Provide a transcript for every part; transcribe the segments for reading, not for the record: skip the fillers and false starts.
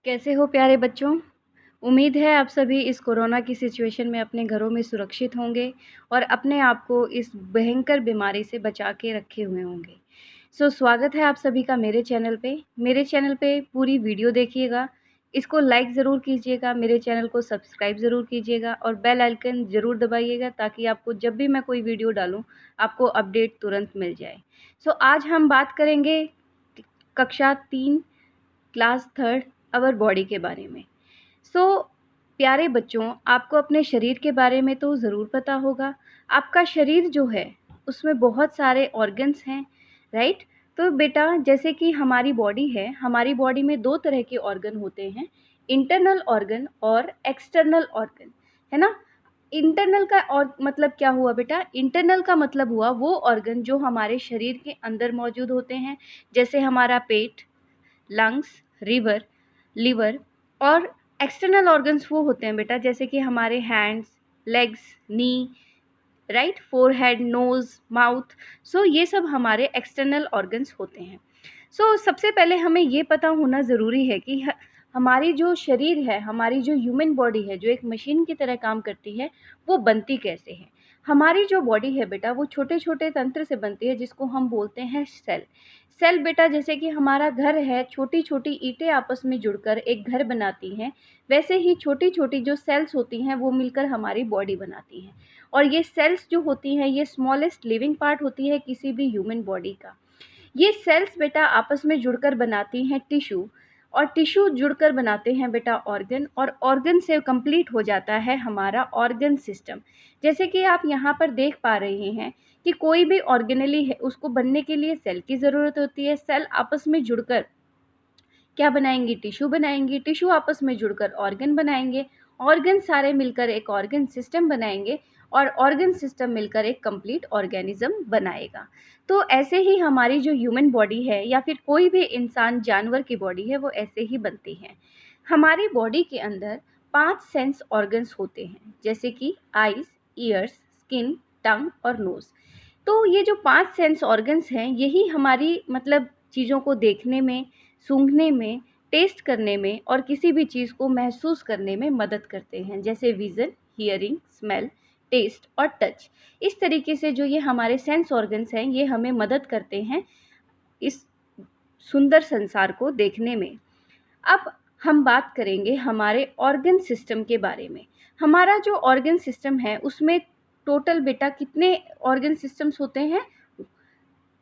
कैसे हो प्यारे बच्चों? उम्मीद है आप सभी इस कोरोना की सिचुएशन में अपने घरों में सुरक्षित होंगे और अपने आप को इस भयंकर बीमारी से बचा के रखे हुए होंगे। स्वागत है आप सभी का मेरे चैनल पे। मेरे चैनल पे पूरी वीडियो देखिएगा, इसको लाइक ज़रूर कीजिएगा, मेरे चैनल को सब्सक्राइब ज़रूर कीजिएगा और बेल आइकन ज़रूर दबाइएगा ताकि आपको जब भी मैं कोई वीडियो डालूँ, आपको अपडेट तुरंत मिल जाए। आज हम बात करेंगे कक्षा 3 क्लास 3 अवर बॉडी के बारे में। प्यारे बच्चों, आपको अपने शरीर के बारे में तो ज़रूर पता होगा। आपका शरीर जो है उसमें बहुत सारे ऑर्गन्स हैं, राइट? तो बेटा जैसे कि हमारी बॉडी है, हमारी बॉडी में 2 तरह के ऑर्गन होते हैं, इंटरनल ऑर्गन और एक्सटर्नल ऑर्गन, है ना? इंटरनल का और मतलब क्या हुआ बेटा? इंटरनल का मतलब हुआ वो ऑर्गन जो हमारे शरीर के अंदर मौजूद होते हैं, जैसे हमारा पेट, लंग्स, लिवर। और एक्सटर्नल ऑर्गन्स वो होते हैं बेटा जैसे कि हमारे हैंड्स, लेग्स, नी, राइट, फोरहेड, नोज़, माउथ। ये सब हमारे एक्सटर्नल ऑर्गन्स होते हैं। सबसे पहले हमें ये पता होना ज़रूरी है कि हमारी जो शरीर है, हमारी जो ह्यूमन बॉडी है, जो एक मशीन की तरह काम करती है, वो बनती कैसे है? हमारी जो बॉडी है बेटा वो छोटे-छोटे तंत्र से बनती है जिसको हम बोलते हैं सेल। सेल बेटा जैसे कि हमारा घर है, छोटी-छोटी ईंटें आपस में जुड़कर एक घर बनाती हैं, वैसे ही छोटी-छोटी जो सेल्स होती हैं वो मिलकर हमारी बॉडी बनाती हैं। और ये सेल्स जो होती हैं ये स्मॉलेस्ट लिविंग पार्ट होती है किसी भी ह्यूमन बॉडी का। ये सेल्स बेटा आपस में जुड़कर बनाती हैं टिश्यू और टिश्यू जुड़कर बनाते हैं बेटा ऑर्गन और ऑर्गन से कंप्लीट हो जाता है हमारा ऑर्गन सिस्टम। जैसे कि आप यहाँ पर देख पा रहे हैं कि कोई भी ऑर्गेनेली है उसको बनने के लिए सेल की ज़रूरत होती है। सेल आपस में जुड़कर क्या बनाएंगी? टिश्यू बनाएंगी, टिश्यू आपस में जुड़कर ऑर्गन बनाएंगे, ऑर्गन सारे मिलकर एक ऑर्गन सिस्टम बनाएंगे और ऑर्गन सिस्टम मिलकर एक कंप्लीट ऑर्गेनिज्म बनाएगा। तो ऐसे ही हमारी जो ह्यूमन बॉडी है या फिर कोई भी इंसान जानवर की बॉडी है वो ऐसे ही बनती है। हमारी बॉडी के अंदर 5 सेंस ऑर्गन्स होते हैं जैसे कि आईज, ईयर्स, स्किन, टंग और नोज़। तो ये जो 5 सेंस ऑर्गन्स हैं यही हमारी मतलब चीज़ों को देखने में, सूंघने में, टेस्ट करने में और किसी भी चीज़ को महसूस करने में मदद करते हैं, जैसे विज़न, हियरिंग, स्मेल, टेस्ट और टच। इस तरीके से जो ये हमारे सेंस ऑर्गन्स हैं ये हमें मदद करते हैं इस सुंदर संसार को देखने में। अब हम बात करेंगे हमारे ऑर्गन सिस्टम के बारे में। हमारा जो ऑर्गन सिस्टम है उसमें टोटल बेटा कितने ऑर्गन सिस्टम्स होते हैं?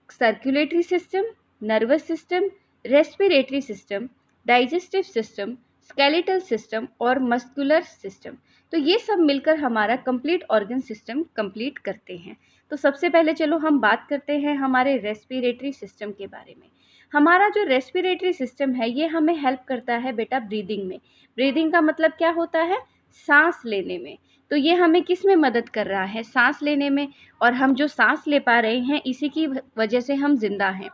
Circulatory system, nervous system, respiratory system, digestive system, skeletal system और मस्कुलर सिस्टम। तो ये सब मिलकर हमारा कंप्लीट ऑर्गन सिस्टम कंप्लीट करते हैं। तो सबसे पहले चलो हम बात करते हैं हमारे रेस्पिरेटरी सिस्टम के बारे में। हमारा जो रेस्पिरेटरी सिस्टम है ये हमें हेल्प करता है बेटा ब्रीदिंग में। ब्रीदिंग का मतलब क्या होता है? सांस लेने में। तो ये हमें किस में मदद कर रहा है? सांस लेने में। और हम जो सांस ले पा रहे हैं इसी की वजह से हम जिंदा हैं।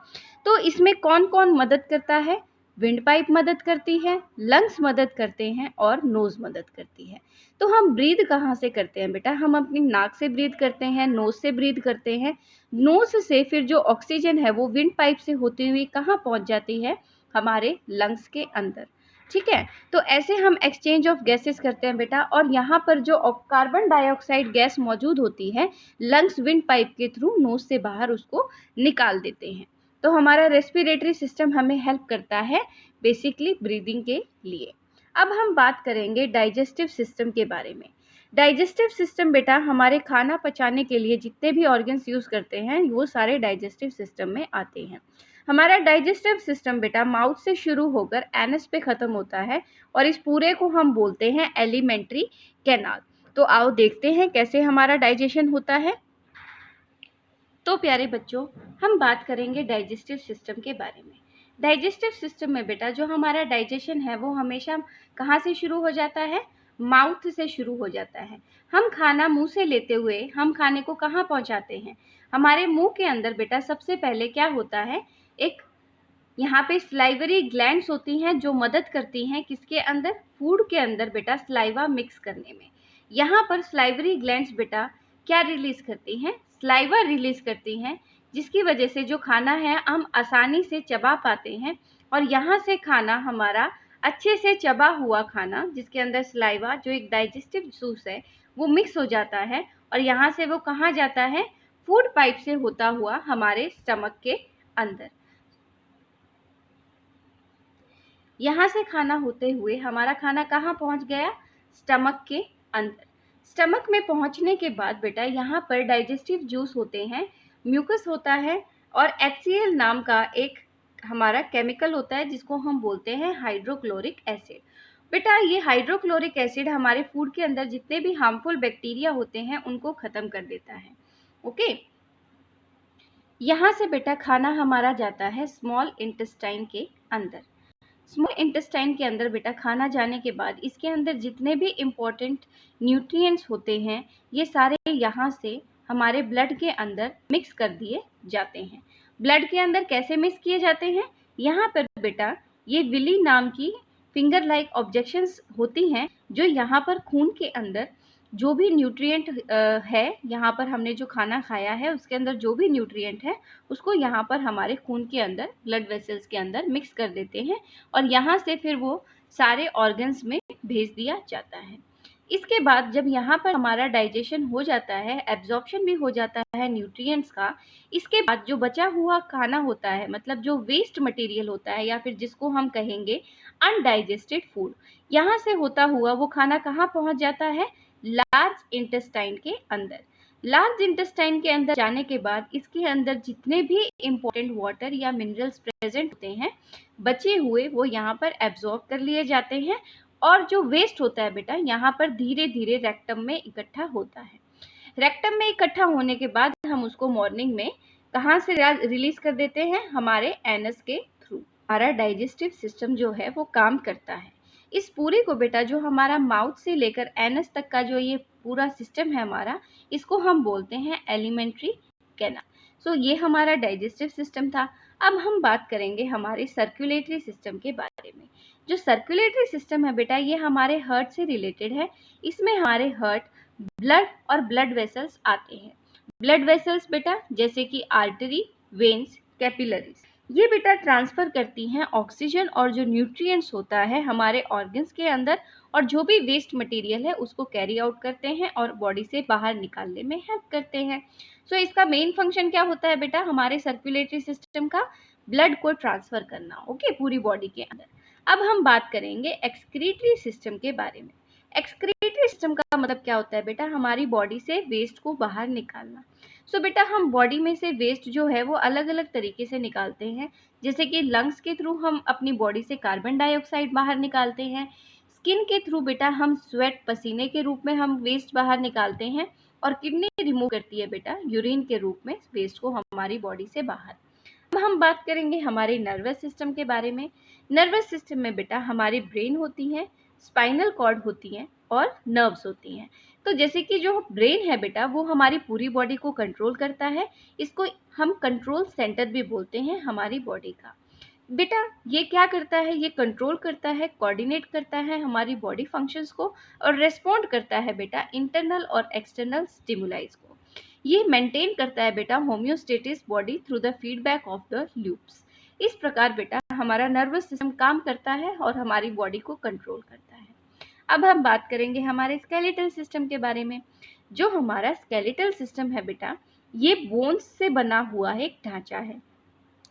तो इसमें कौन कौन मदद करता है? विंड पाइप मदद करती है, लंग्स मदद करते हैं और नोज़ मदद करती है। तो हम ब्रीद कहाँ से करते हैं बेटा? हम अपनी नाक से ब्रीद करते हैं, नोज़ से ब्रीद करते हैं। नोज़ से फिर जो ऑक्सीजन है वो विंड पाइप से होती हुई कहाँ पहुँच जाती है? हमारे लंग्स के अंदर। ठीक है, तो ऐसे हम एक्सचेंज ऑफ गैसेस करते हैं बेटा। और यहाँ पर जो कार्बन डाइऑक्साइड गैस मौजूद होती है लंग्स विंड पाइप के थ्रू नोज से बाहर उसको निकाल देते हैं। तो हमारा रेस्पिरेटरी सिस्टम हमें हेल्प करता है बेसिकली ब्रीदिंग के लिए। अब हम बात करेंगे डाइजेस्टिव सिस्टम के बारे में। डाइजेस्टिव सिस्टम बेटा हमारे खाना पचाने के लिए जितने भी ऑर्गन्स यूज़ करते हैं वो सारे डाइजेस्टिव सिस्टम में आते हैं। हमारा डाइजेस्टिव सिस्टम बेटा माउथ से शुरू होकर एनस पे ख़त्म होता है और इस पूरे को हम बोलते हैं एलिमेंट्री कैनाल। तो आओ देखते हैं कैसे हमारा डाइजेशन होता है। तो प्यारे बच्चों, हम बात करेंगे डाइजेस्टिव सिस्टम के बारे में। डाइजेस्टिव सिस्टम में बेटा जो हमारा डाइजेशन है वो हमेशा कहाँ से शुरू हो जाता है? माउथ से शुरू हो जाता है। हम खाना मुंह से लेते हुए हम खाने को कहाँ पहुँचाते हैं? हमारे मुंह के अंदर बेटा सबसे पहले क्या होता है? एक यहाँ पे स्लाइवरी ग्लैंड्स होती हैं जो मदद करती हैं किसके अंदर? फूड के अंदर बेटा स्लाइवा मिक्स करने में। यहाँ पर स्लाइवरी ग्लैंड्स बेटा क्या रिलीज करती हैं? स्लाइवा रिलीज करती हैं, जिसकी वजह से जो खाना है हम आसानी से चबा पाते हैं और यहाँ से खाना हमारा अच्छे से चबा हुआ खाना जिसके अंदर सलाइवा जो एक डाइजेस्टिव जूस है वो मिक्स हो जाता है और यहाँ से वो कहाँ जाता है, फूड पाइप से होता हुआ हमारे स्टमक के अंदर। यहाँ से खाना होते हुए हमारा खाना कहाँ पहुँच गया, स्टमक के अंदर। स्टमक में पहुँचने के बाद बेटा यहाँ पर डाइजेस्टिव जूस होते हैं, म्यूकस होता है और HCl नाम का एक हमारा केमिकल होता है जिसको हम बोलते हैं हाइड्रोक्लोरिक एसिड। बेटा ये हाइड्रोक्लोरिक एसिड हमारे फूड के अंदर जितने भी हार्मफुल बैक्टीरिया होते हैं उनको खत्म कर देता है। ओके, यहाँ से बेटा खाना हमारा जाता है स्मॉल इंटेस्टाइन के अंदर। स्मॉल इंटेस्टाइन के अंदर बेटा खाना जाने के बाद इसके अंदर जितने भी इम्पोर्टेंट न्यूट्रिएंट्स होते हैं ये सारे यहाँ से हमारे ब्लड के अंदर मिक्स कर दिए जाते हैं। ब्लड के अंदर कैसे मिक्स किए जाते हैं, यहाँ पर बेटा ये विली नाम की फिंगर लाइक ऑब्जेक्शंस होती हैं जो यहाँ पर खून के अंदर जो भी न्यूट्रिएंट है, यहाँ पर हमने जो खाना खाया है उसके अंदर जो भी न्यूट्रिएंट है उसको यहाँ पर हमारे खून के अंदर ब्लड वेसल्स के अंदर मिक्स कर देते हैं और यहाँ से फिर वो सारे ऑर्गन्स में भेज दिया जाता है। इसके बाद जब यहाँ पर हमारा डाइजेशन हो जाता है, एब्जॉर्प्शन भी हो जाता है न्यूट्रिएंट्स का, इसके बाद जो बचा हुआ खाना होता है मतलब जो वेस्ट मटेरियल होता है या फिर जिसको हम कहेंगे अनडाइजेस्टेड फूड, यहाँ से होता हुआ वो खाना कहाँ पहुँच जाता है, लार्ज इंटेस्टाइन के अंदर। लार्ज इंटेस्टाइन के अंदर जाने के बाद इसके अंदर जितने भी इम्पोर्टेंट वाटर या मिनरल्स प्रेजेंट होते हैं बचे हुए वो यहाँ पर एब्जॉर्ब कर लिए जाते हैं और जो वेस्ट होता है बेटा यहाँ पर धीरे धीरे रेक्टम में इकट्ठा होता है। रेक्टम में इकट्ठा होने के बाद हम उसको मॉर्निंग में कहाँ से रिलीज कर देते हैं, हमारे एनस के थ्रू। हमारा डाइजेस्टिव सिस्टम जो है वो काम करता है। इस पूरे को बेटा जो हमारा माउथ से लेकर एनस तक का जो ये पूरा सिस्टम है हमारा, इसको हम बोलते हैं एलिमेंट्री कैनाल। सो ये हमारा डाइजेस्टिव सिस्टम था। अब हम बात करेंगे हमारे सर्कुलेटरी सिस्टम के बारे में। जो सर्कुलेटरी सिस्टम है बेटा ये हमारे हार्ट से रिलेटेड है। इसमें हमारे हार्ट, ब्लड और ब्लड वेसल्स आते हैं। ब्लड वेसल्स बेटा जैसे कि आर्टरी, वेन्स, कैपिलरीज, ये बेटा ट्रांसफर करती हैं ऑक्सीजन और जो न्यूट्रिएंट्स होता है हमारे ऑर्गन्स के अंदर और जो भी वेस्ट मटेरियल है उसको कैरी आउट करते हैं और बॉडी से बाहर निकालने में हेल्प करते हैं। सो इसका मेन फंक्शन क्या होता है बेटा, हमारे सर्कुलेटरी सिस्टम का ब्लड को ट्रांसफर करना, ओके, पूरी बॉडी के अंदर। अब हम बात करेंगे एक्सक्रीटरी सिस्टम के बारे में। एक्सक्रीटरी सिस्टम का मतलब क्या होता है बेटा, हमारी बॉडी से वेस्ट को बाहर निकालना। सो बेटा हम बॉडी में से वेस्ट जो है वो अलग अलग तरीके से निकालते हैं, जैसे कि लंग्स के थ्रू हम अपनी बॉडी से कार्बन डाइऑक्साइड बाहर निकालते हैं, स्किन के थ्रू बेटा हम स्वेट, पसीने के रूप में हम वेस्ट बाहर निकालते हैं और किडनी रिमूव करती है बेटा यूरिन के रूप में वेस्ट को हमारी बॉडी से बाहर। अब हम बात करेंगे हमारे नर्वस सिस्टम के बारे में। नर्वस सिस्टम में बेटा हमारी ब्रेन होती है, स्पाइनल कॉर्ड होती हैं और नर्व्स होती हैं। तो जैसे कि जो ब्रेन है बेटा वो हमारी पूरी बॉडी को कंट्रोल करता है, इसको हम कंट्रोल सेंटर भी बोलते हैं हमारी बॉडी का। बेटा ये क्या करता है, ये कंट्रोल करता है, कोऑर्डिनेट करता है हमारी बॉडी फंक्शंस को और रेस्पॉन्ड करता है बेटा इंटरनल और एक्सटर्नल स्टिमुलाइज को। ये मेंटेन करता है बेटा homeostasis body through the feedback of the loops. इस प्रकार बेटा हमारा नर्वस सिस्टम काम करता है और हमारी बॉडी को कंट्रोल करता है। अब हम बात करेंगे हमारे स्केलेटल सिस्टम के बारे में। जो हमारा स्केलेटल सिस्टम है बेटा ये बोन्स से बना हुआ एक ढांचा है।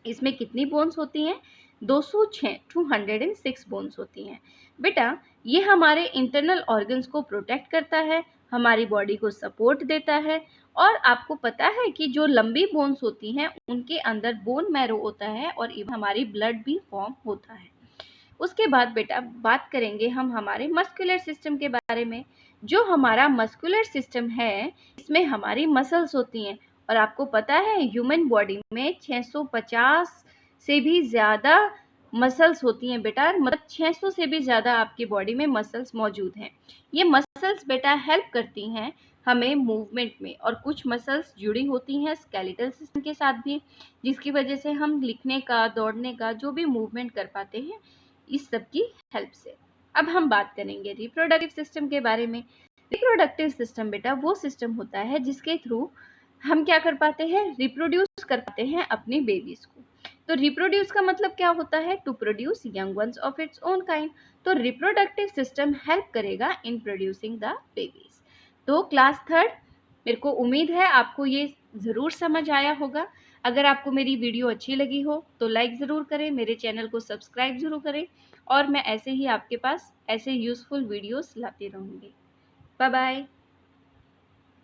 इसमें कितनी बोन्स होती हैं, 206 बोन्स होती हैं। बेटा ये हमारे इंटरनल ऑर्गन्स को प्रोटेक्ट करता है, हमारी बॉडी को सपोर्ट देता है और आपको पता है कि जो लंबी बोन्स होती हैं उनके अंदर बोन मैरो होता है और हमारी ब्लड भी फॉर्म होता है। उसके बाद बेटा बात करेंगे हम हमारे मस्कुलर सिस्टम के बारे में। जो हमारा मस्कुलर सिस्टम है इसमें हमारी मसल्स होती हैं और आपको पता है ह्यूमन बॉडी में 650 से भी ज़्यादा मसल्स होती हैं बेटा, मतलब 600 से भी ज़्यादा आपकी बॉडी में मसल्स मौजूद हैं। ये मसल्स बेटा हेल्प करती हैं हमें मूवमेंट में और कुछ मसल्स जुड़ी होती हैं स्केलेटल सिस्टम के साथ भी, जिसकी वजह से हम लिखने का, दौड़ने का जो भी मूवमेंट कर पाते हैं इस सब की हेल्प से। अब हम बात करेंगे रिप्रोडक्टिव सिस्टम के बारे में। रिप्रोडक्टिव सिस्टम बेटा वो सिस्टम होता है जिसके थ्रू हम क्या कर पाते हैं, रिप्रोड्यूस कर पाते हैं अपने बेबीज को। तो रिप्रोड्यूस का मतलब क्या होता है? To produce young ones of its own kind. तो रिप्रोडक्टिव सिस्टम हेल्प करेगा इन प्रोड्यूसिंग द बेबीज। तो क्लास थर्ड, मेरे को उम्मीद है आपको ये ज़रूर समझ आया होगा। अगर आपको मेरी वीडियो अच्छी लगी हो तो लाइक ज़रूर करें, मेरे चैनल को सब्सक्राइब ज़रूर करें, और मैं ऐसे ही आपके पास ऐसे यूज़फुल वीडियोस लाती रहूँगी। Bye bye.